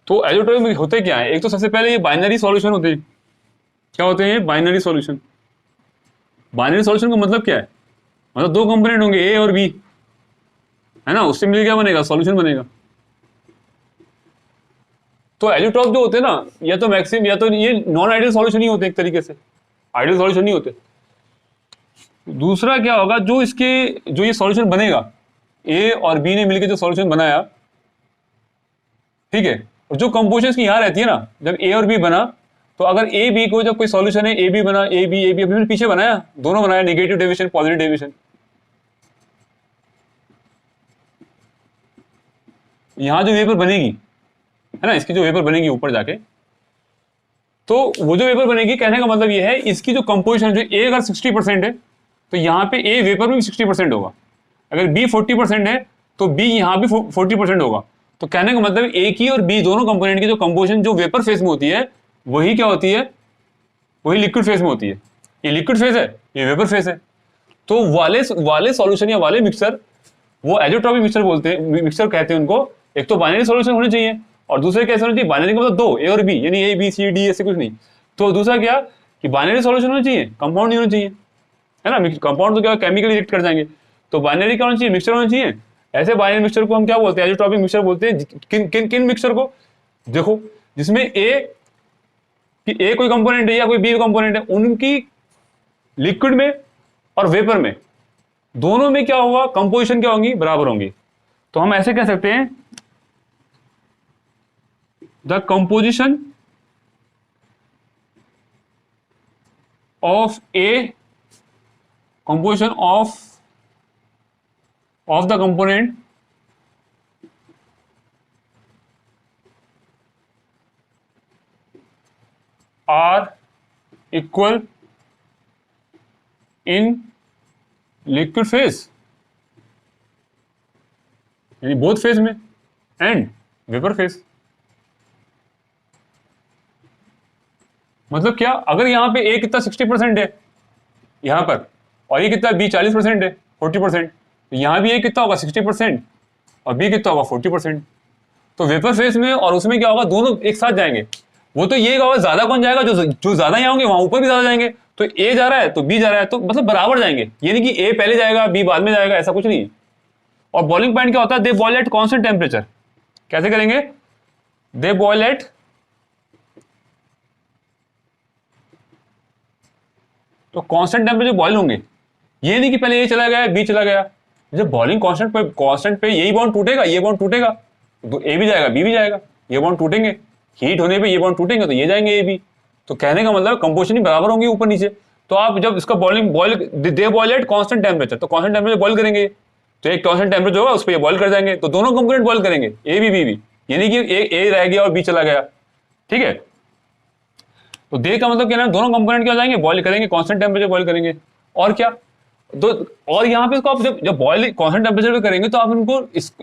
तो एजोट्रॉप में होते क्या है, एक तो सबसे पहले ये बाइनरी सॉल्यूशन होते हैं। क्या होते हैं बाइनरी सॉल्यूशन? बाइनरी सॉल्यूशन का मतलब क्या है, मतलब दो कंपोनेंट होंगे ए और बी, है ना, उससे मिलकर क्या बनेगा, सॉल्यूशन बनेगा। तो एजोट्रॉप जो होते हैं ना, या तो मैक्सिमम, या तो ये नॉन आइडियल सॉल्यूशन ही होते हैं एक तरीके से, आइडियल सॉल्यूशन नहीं होते। दूसरा क्या होगा, जो इसके जो ये सॉल्यूशन बनेगा, ए और बी ने मिलकर जो सॉल्यूशन बनाया, ठीक है, और जो कंपोजिशन की यहां रहती है ना, जब ए और बी बना, तो अगर ए बी को जब कोई सॉल्यूशन है, ए बी बना, ए बी अभी पीछे बनाया, दोनों बनाया, नेगेटिव डेविएशन पॉजिटिव डेविएशन, यहां जो वेपर बनेगी, है ना, इसकी जो वेपर बनेगी ऊपर जाके, तो वो जो वेपर बनेगी, कहने का मतलब ये है, इसकी जो कंपोजिशन, जो ए अगर 60% है, तो यहाँ पे ए वेपर में भी 60% होगा। अगर बी 40% है, तो बी यहाँ भी 40% होगा। तो कहने का मतलब ए की और बी दोनों कंपोनेंट की जो कंपोजिशन जो वेपर फेज में होती है, वही क्या होती है, वही लिक्विड फेज में होती है। ये लिक्विड फेज है, ये वेपर फेज है। तो वाले सॉल्यूशन या वाले मिक्सर, वो एजोट्रॉपिक मिक्सर बोलते हैं, मिक्सर कहते हैं उनको। एक तो बाइनरी सॉल्यूशन होने चाहिए, और दूसरे कैसे होने चाहिए, बाइनरी का मतलब दो, ए और बी, यानी ए बी सी डी ऐसे कुछ नहीं। तो दूसरा क्या कि बाइनरी सॉल्यूशन होना चाहिए, कंपाउंड नहीं होना चाहिए, है ना। कंपाउंड तो क्या केमिकली रिएक्ट कर जाएंगे। तो बाइनरी क्या होना चाहिए, मिक्सचर होना चाहिए। ऐसे बाइनरी मिक्सचर को हम क्या बोलते हैं, एजोट्रॉपिक मिक्सचर बोलते हैं। किन किन किन मिक्सचर को, देखो, जिसमें ए कोई कंपोनेंट है या कोई बी कंपोनेंट है, उनकी लिक्विड में और वेपर में, दोनों में क्या होगा, कंपोजिशन क्या होंगी, बराबर होंगी। तो हम ऐसे कह सकते हैं, the composition of A, composition of the component are equal in liquid phase, यानी बोथ फेज में, एंड वेपर फेज। मतलब क्या, अगर यहां पे ए कितना 60% है यहां पर, और ये कितना बी 40% है, 40%, तो यहां भी ए कितना होगा 60% और बी कितना होगा 40%। तो वेपर फेज में और उसमें क्या होगा, दोनों एक साथ जाएंगे। वो तो ये होगा, ज्यादा कौन जाएगा, जो ज्यादा यहाँ होंगे वहां ऊपर भी ज्यादा जाएंगे। तो ए जा रहा है तो बी जा रहा है, तो मतलब बराबर जाएंगे, ये नहीं कि ए पहले जाएगा बी बाद में जाएगा, ऐसा कुछ नहीं है। और बॉइलिंग पॉइंट क्या होता है, दे बॉयल एट कांस्टेंट टेम्परेचर। कैसे करेंगे, दे बॉयल एट, तो कांस्टेंट टेम्परेचर बॉयल होंगे। ये नहीं कि पहले ए चला गया बी चला गया। जब बॉइलिंग कांस्टेंट पे यही बॉन्ड टूटेगा, ये बॉन्ड टूटेगा, तो ए भी जाएगा बी भी जाएगा, ये बॉन्ड टूटेंगे, हीट होने पे ये बॉन्ड टूटेंगे, तो ये जाएंगे ए बी। तो कहने का मतलब कंपोजिशन ही बराबर होंगी ऊपर नीचे। तो आप जब इसका दे बॉयल एट कांस्टेंट टेम्परेचर, तो कांस्टेंट टेम्परेचर बॉयल करेंगे, तो एक कांस्टेंट टेम्परेचर होगा, उस पर ये बॉयल कर जाएंगे, तो दोनों कंपोनेंट बॉयल करेंगे, ए बी बी भी, यानी कि ए रह गया और बी चला गया, ठीक है। तो दे का मतलब क्या है, दोनों कंपोनेंट क्या हो जाएंगे, बॉयल करेंगे, कांस्टेंट टेम्परेचर बॉयल करेंगे, और क्या। तो और यहाँ पे इसको आप जब बॉयल कांस्टेंट टेम्परेचर पे करेंगे, तो आप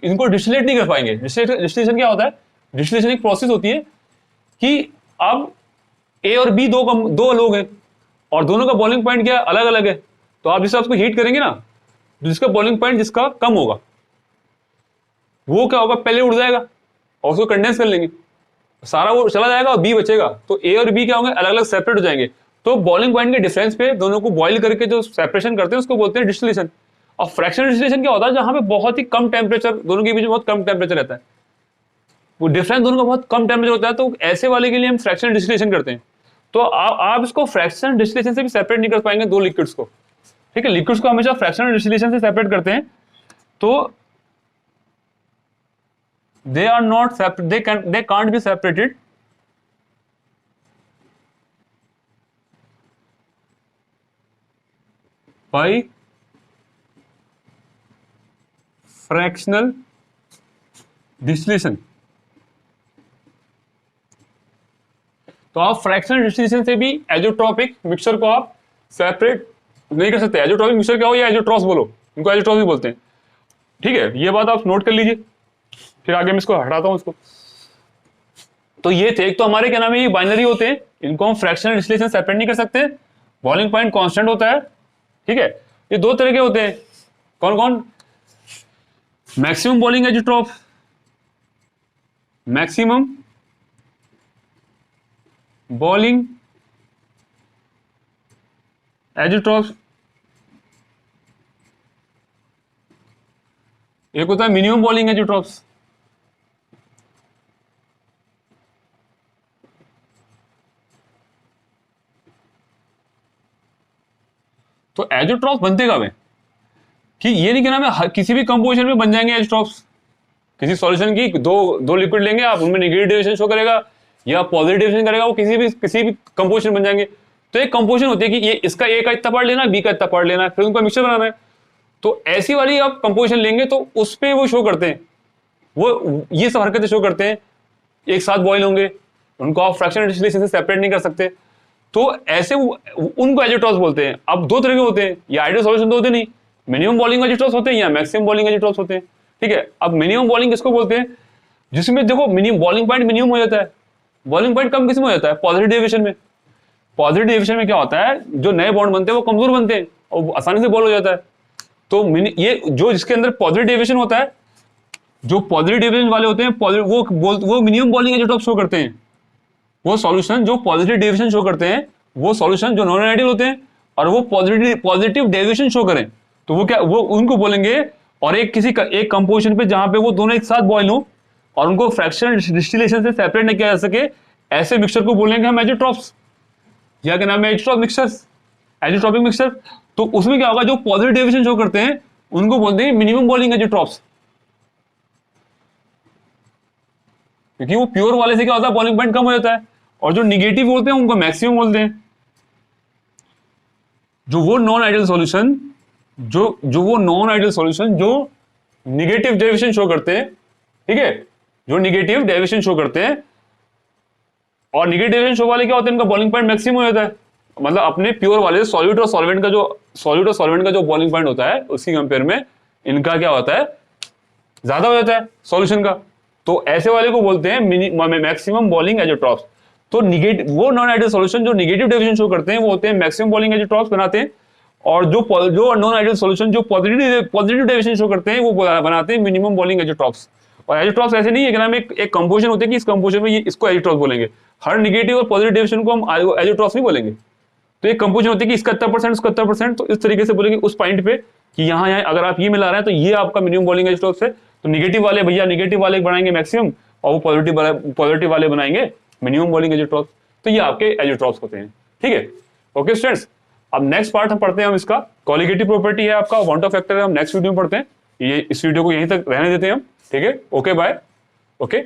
इनको डिस्टिलेट नहीं कर पाएंगे। डिस्टिलेशन क्या होता है, डिस्टिलेशन एक प्रोसेस होती है कि अब ए और बी दो लोग हैं, और दोनों का बॉइलिंग पॉइंट क्या है, अलग अलग है। तो आप जिससे उसको हीट करेंगे ना, जिसका बॉइलिंग पॉइंट जिसका कम होगा, वो क्या होगा, पहले उड़ जाएगा और उसको कंडेंस कर लेंगे, सारा वो चला जाएगा और बी बचेगा। तो ए और बी क्या होंगे, अलग अलग सेपरेट हो जाएंगे। तो बॉइलिंग पॉइंट के डिफरेंस पे दोनों को बॉइल करके जो सेपरेशन करते हैं उसको बोलते हैं डिस्टिलेशन। और फ्रैक्शनल डिस्टिलेशन क्या होता है, जहां पे बहुत ही कम टेम्परेचर, दोनों के बीच में बहुत कम टेम्परेचर रहता है, वो डिफरेंस दोनों का बहुत कम टेम्परेचर होता है, तो ऐसे वाले के लिए हम फ्रैक्शनल डिस्टिलेशन करते हैं। तो आप इसको फ्रैक्शनल डिस्टिलेशन से भी सेपरेट नहीं कर पाएंगे दो लिक्विड्स को, ठीक है। लिक्विड्स को हमेशा फ्रैक्शनल डिस्टिलेशन से सेपरेट करते हैं। तो they are not separate, they can't be separated by fractional distillation। तो आप फ्रैक्शनल डिस्टिलेशन से भी एजोट्रॉपिक मिक्सचर को आप सेपरेट नहीं कर सकते। एजोट्रॉपिक मिक्सचर क्या हो, या एजोट्रॉस बोलो, इनको एजोट्रॉस भी बोलते हैं, ठीक है। ये बात आप नोट कर लीजिए, फिर आगे मैं इसको हटाता हूं इसको। तो ये थे, एक तो हमारे क्या नाम है, ये बाइनरी होते हैं, इनको हम फ्रैक्शनल डिस्टिलेशन सेपरेट नहीं कर सकते, बॉइलिंग पॉइंट कांस्टेंट होता है, ठीक है, ये दो तरह के होते हैं, कौन कौन? मैक्सिमम बॉलिंग एजिट्रॉफ, मैक्सिमम बॉलिंग एजिट्रॉफ, एक होता है मिनिमम बॉलिंग एजिट्रॉफ्स। तो एजिट्रॉफ्स बनते कब है कि ये नहीं कहना मैं किसी भी कंपोजिशन में बन जाएंगे एजिट्रॉफ्स। किसी सॉल्यूशन की दो लिक्विड लेंगे आप, उनमें नेगेटिव डेविएशन शो करेगा या पॉजिटिव डेविएशन करेगा, वो किसी भी कंपोजिशन बन जाएंगे। तो एक कंपोजिशन होती है कि ये इसका ए का इतना पार्ट लेना, बी का इतना पार्ट लेना, फिर उनका मिक्सचर बनाना है। तो ऐसी वाली आप कंपोजिशन लेंगे तो उस पर वो शो करते हैं, वो ये सब हरकतें शो करते हैं, एक साथ बॉयल होंगे, उनको आप फ्रैक्शनल डिस्टिलेशन से सेपरेट नहीं कर सकते। तो ऐसे उनको एजिट्रॉफ्स बोलते हैं। अब दो तरह के होते हैं, या आइडियल सॉल्यूशन तो होते नहीं, मिनिमम बॉलिंग एजिट्रॉफ्स होते हैं या मैक्सिमम बॉलिंग एजिट्रॉफ्स होते हैं। ठीक है, अब मिनिमम बॉलिंग किसको बोलते हैं? जिसमें देखो मिनिमम बॉलिंग पॉइंट मिनिमम हो जाता है, बॉलिंग पॉइंट कम किसमें हो जाता है? पॉजिटिव डेविएशन में। पॉजिटिव डेविएशन में क्या होता है, जो नए बॉन्ड बनते हैं वो कमजोर बनते हैं और आसानी से बॉल हो जाता है। तो ये जो जिसके अंदर पॉजिटिव डेविएशन होता है, जो पॉजिटिव डेविएशन वाले होते हैं, वो मिनिमम बॉलिंग एजिट्रॉफ्स शो करते हैं। वो सॉल्यूशन जो पॉजिटिव डेविएशन शो करते हैं, वो सॉल्यूशन जो नॉन आइडियल होते हैं और वो पॉजिटिव डेविएशन शो करें, तो वो क्या, वो उनको बोलेंगे। और एक एक कंपोजिशन पे जहां पे वो दोनों एक साथ बॉयल हो और उनको फ्रैक्शनल डिस्टिलेशन से सेपरेट नहीं किया जा सके, ऐसे मिक्सचर को बोलेंगे हम एजिट्रॉफ्स, या क्या नाम है, एजिट्रॉफ मिक्सचर्स, एजिट्रॉपिक मिक्सचर। तो उसमें क्या होगा, जो पॉजिटिव डेविएशन शो करते हैं उनको बोलते हैं मिनिमम बॉलिंग एजिट्रॉफ्स, क्योंकि वो प्योर वाले से क्या होता है, बॉलिंग पॉइंट कम हो जाता है। और जो निगेटिव होते हैं उनको मैक्सिमम बोलते हैं। जो वो नॉन आइडियल सॉल्यूशन जो निगेटिव डेविएशन शो करते हैं, ठीक है, जो निगेटिव डेविएशन शो करते हैं, और निगेटिव डेविएशन शो वाले क्या होते हैं, इनका बॉलिंग पॉइंट मैक्सिमम हो जाता है। मतलब अपने प्योर वाले सॉल्यूट और सॉल्वेंट का जो बॉलिंग पॉइंट होता है उसकी कंपेयर में इनका क्या होता है, ज्यादा हो जाता है सॉल्यूशन का। तो ऐसे वाले को बोलते हैं मैक्सिमम बॉलिंग एजिट्रॉफ्स। तो वो नॉन आइडियल सॉल्यूशन जो निगेटिव डेविएशन शो करते हैं वो होते हैं मैक्सिमम बॉलिंग एजिट्रॉफ्स बनाते हैं, और जो नॉन आइडियल सॉल्यूशन जो पॉजिटिव डेविएशन शो करते हैं वो बनाते हैं मिनिमम बॉलिंग एजिट्रॉफ्स। और एजिट्रॉफ्स ऐसे नहीं है कि नाम एक कंपोजिशन होते हैं कि इस कंपोजिशन में इसको एजिट्रॉफ्स बोलेंगे, हर निगेटिव और पॉजिटिव डेविएशन को हम एजिट्रॉफ्स नहीं बोलेंगे। तो एक कंपोजिशन होती है कि इसका 70% इसका 70%, तो इस तरीके से बोलेंगे उस पॉइंट पे कि यहाँ अगर आप ये मिला रहे हैं तो ये आपका मिनिमम बॉलिंग एजिट्रॉफ्स है। तो निगेटिव वाले भैया निगेटिव वाले बनाएंगे मैक्सिमम, और वो पॉजिटिव वाले बनाएंगे मिनिमम बॉलिंग एजिट्रॉफ्स। तो ये आपके एजिट्रॉफ्स होते हैं। ठीक है, ओके स्टूडेंट्स, अब नेक्स्ट पार्ट हम पढ़ते हैं, हम इसका कॉलिगेटिव प्रॉपर्टी है आपका, वांट ऑफ फैक्टर है, हम नेक्स्ट वीडियो में पढ़ते हैं। ये इस वीडियो को यहीं तक रहने देते हैं हम। ठीक है, ओके बाय, ओके।